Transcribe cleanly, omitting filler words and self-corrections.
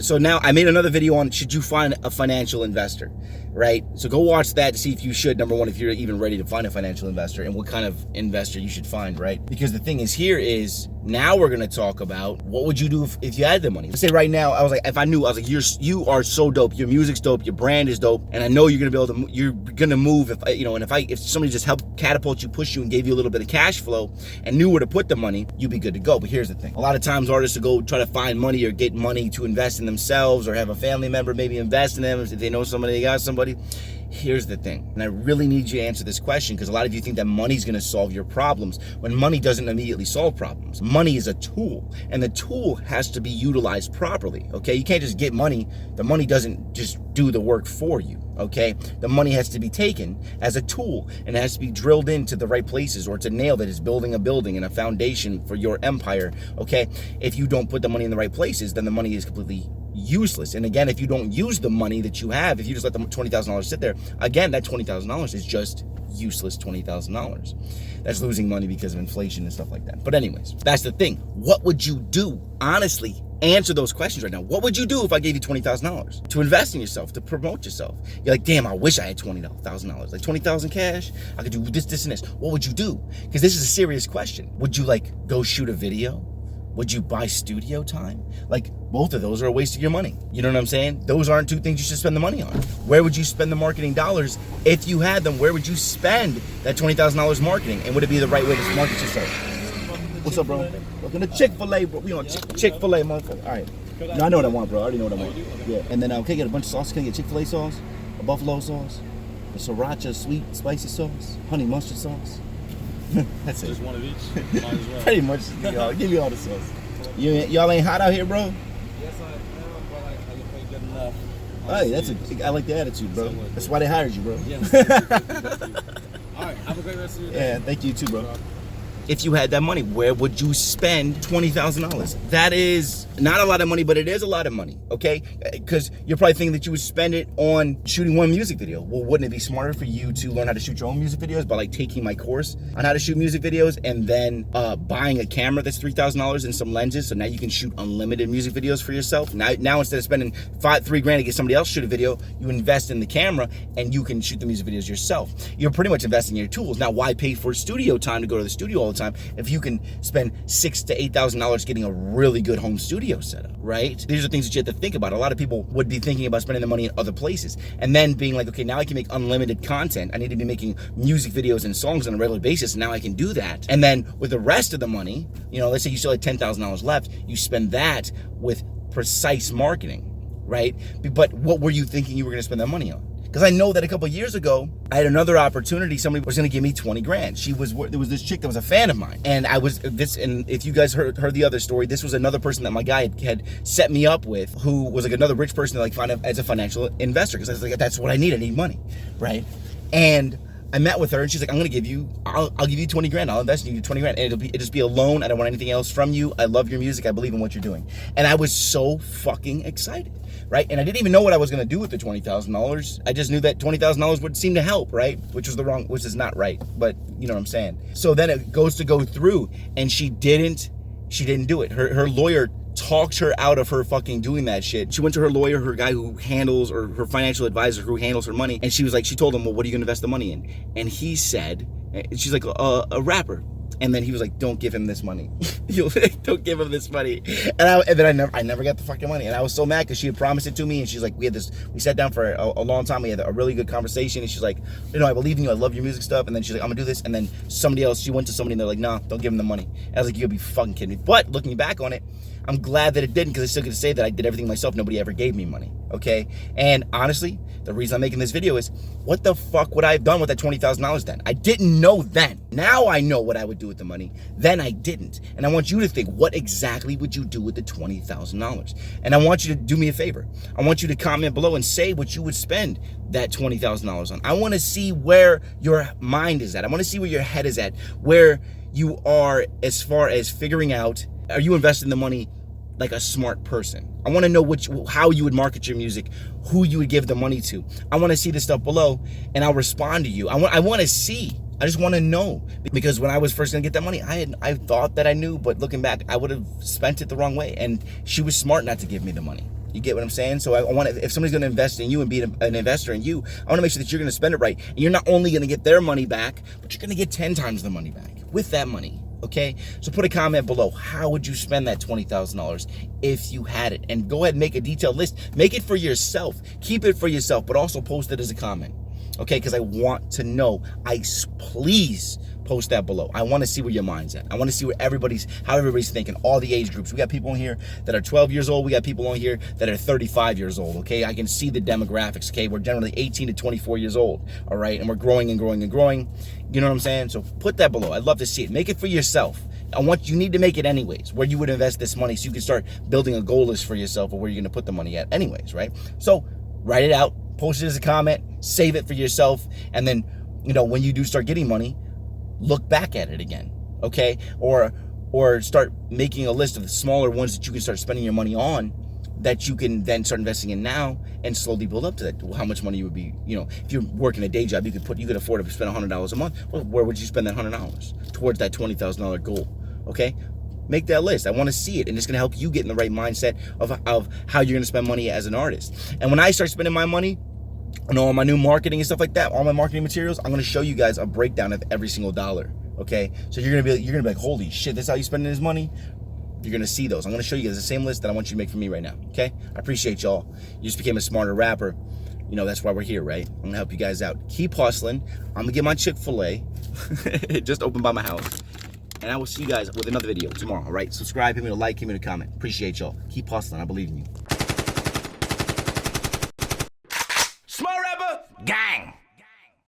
So now I made another video on should you find a financial investor, right? So go watch that to see if you should, number one, if you're even ready to find a financial investor and what kind of investor you should find, right? Because the thing is here is now we're going to talk about what would you do if you had the money. Let's say right now, I was like, if I knew, I was like, you are so dope. Your music's dope. Your brand is dope. And I know you're going to be able to, you're going to move if, if somebody just helped catapult you, push you and gave you a little bit of cash flow and knew where to put the money, you'd be good to go. But here's the thing. A lot of times artists will go try to find money or get money to invest in themselves or have a family member maybe invest in them if they know somebody, they got somebody. Here's the thing, and I really need you to answer this question because a lot of you think that money's gonna solve your problems when money doesn't immediately solve problems. Money is a tool, and the tool has to be utilized properly, okay? You can't just get money. The money doesn't just do the work for you, okay? The money has to be taken as a tool, and it has to be drilled into the right places, or it's a nail that is building a building and a foundation for your empire, okay? If you don't put the money in the right places, then the money is completely useless. And again, if you don't use the money that you have, if you just let the $20,000 sit there, again, that $20,000 is just useless $20,000. That's losing money because of inflation and stuff like that. But anyways, that's the thing. What would you do? Honestly, answer those questions right now. What would you do if I gave you $20,000 to invest in yourself, to promote yourself? You're like, damn, I wish I had $20,000. Like 20,000 cash, I could do this, this, and this. What would you do? Because this is a serious question. Would you like go shoot a video? Would you buy studio time? Like, both of those are a waste of your money. You know what I'm saying? Those aren't two things you should spend the money on. Where would you spend the marketing dollars? If you had them, where would you spend that $20,000 marketing? And would it be the right way to market yourself? What's up, bro? Welcome to Chick-fil-A, bro. We on Chick-fil-A, motherfucker. All right. No, I know what I want, bro. I already know what I want. Yeah. And then, can I get a bunch of sauce? Can I get Chick-fil-A sauce? A buffalo sauce? A sriracha sweet spicy sauce? Honey mustard sauce? That's it. Just one of each. Might as well. Pretty much. Give me all the sauce. Y'all ain't hot out here, bro? Yes, I am, but I get paid good enough. Hey, I like the attitude, bro. That's why they hired you, bro. Yes. All right. Have a great rest of your day. Yeah, thank you too, bro. If you had that money, where would you spend $20,000? That is not a lot of money, but it is a lot of money, okay? Because you're probably thinking that you would spend it on shooting one music video. Well, wouldn't it be smarter for you to learn how to shoot your own music videos by like taking my course on how to shoot music videos and then buying a camera that's $3,000 and some lenses, so now you can shoot unlimited music videos for yourself? Now instead of spending $3,000 to get somebody else to shoot a video, you invest in the camera and you can shoot the music videos yourself. You're pretty much investing in your tools. Now, why pay for studio time to go to the studio all the time if you can spend $6,000 to $8,000 getting a really good home studio setup, right? These are things that you have to think about. A lot of people would be thinking about spending the money in other places and then being like, okay, now I can make unlimited content. I need to be making music videos and songs on a regular basis. Now I can do that. And then with the rest of the money, let's say you still had $10,000 left, you spend that with precise marketing, right? But what were you thinking you were going to spend that money on? Because I know that a couple of years ago, I had another opportunity. Somebody was going to give me 20 grand. There was this chick that was a fan of mine. And and if you guys heard the other story, this was another person that my guy had set me up with, who was like another rich person to like find as a financial investor. Because I was like, that's what I need money, right? And I met with her and she's like, I'll give you 20 grand. I'll invest in you 20 grand. And it'll just be a loan. I don't want anything else from you. I love your music. I believe in what you're doing. And I was so fucking excited, right? And I didn't even know what I was going to do with the $20,000. I just knew that $20,000 would seem to help, right? Which is not right, but you know what I'm saying? So then it goes to go through and she didn't do it. Her lawyer talked her out of her fucking doing that shit. She went to her lawyer, her guy who handles, or her financial advisor who handles her money, and she told him, well, what are you gonna invest the money in? And he said, she's like, a rapper. And then he was like, don't give him this money. Don't give him this money. And then I never got the fucking money. And I was so mad because she had promised it to me. And she's like, we sat down for a long time. We had a really good conversation. And she's like, I believe in you. I love your music stuff. And then she's like, I'm gonna do this. And then she went to somebody and they're like, nah, don't give him the money. And I was like, you'll be fucking kidding me. But looking back on it, I'm glad that it didn't, because I still get to say that I did everything myself. Nobody ever gave me money, okay? And honestly, the reason I'm making this video is, what the fuck would I have done with that $20,000 then? I didn't know then. Now I know what I would do with the money. Then I didn't. And I want you to think, what exactly would you do with the $20,000? And I want you to do me a favor. I want you to comment below and say what you would spend that $20,000 on. I want to see where your mind is at. I want to see where your head is at, where you are as far as figuring out, are you investing the money like a smart person? I want to know how you would market your music, who you would give the money to. I want to see this stuff below, and I'll respond to you. I want to see. I just want to know, because when I was first gonna get that money, I thought that I knew, but looking back, I would have spent it the wrong way. And she was smart not to give me the money. You get what I'm saying? So I want to, if somebody's going to invest in you and be an investor in you, I want to make sure that you're going to spend it right. And you're not only going to get their money back, but you're going to get 10 times the money back with that money. Okay, so put a comment below. How would you spend that $20,000 if you had it? And go ahead and make a detailed list. Make it for yourself. Keep it for yourself, but also post it as a comment. Okay, because I want to know. Please post that below. I want to see where your mind's at. I want to see how everybody's thinking. All the age groups. We got people in here that are 12 years old. We got people on here that are 35 years old. Okay, I can see the demographics. Okay, we're generally 18 to 24 years old. All right, and we're growing and growing and growing. You know what I'm saying? So put that below. I'd love to see it. Make it for yourself. You need to make it anyways, where you would invest this money so you can start building a goal list for yourself of where you're going to put the money at anyways, right? So write it out, post it as a comment, save it for yourself, and then, when you do start getting money, look back at it again, okay? Or start making a list of the smaller ones that you can start spending your money on that you can then start investing in now and slowly build up to that. How much money you would be, if you're working a day job, you could afford to spend $100 a month. Well, where would you spend that $100 towards that $20,000 goal? Okay, make that list. I want to see it, and it's going to help you get in the right mindset of how you're going to spend money as an artist. And when I start spending my money on all my new marketing and stuff like that, all my marketing materials, I'm going to show you guys a breakdown of every single dollar. Okay, so you're gonna be like, holy shit, this is how you spending his money. You're gonna see those. I'm gonna show you guys the same list that I want you to make for me right now. Okay, I appreciate y'all. You just became a smarter rapper. That's why we're here, right? I'm gonna help you guys out. Keep hustling. I'm gonna get my Chick-fil-A. It just opened by my house. And I will see you guys with another video tomorrow, all right? Subscribe, hit me a like, hit me a comment. Appreciate y'all. Keep hustling. I believe in you.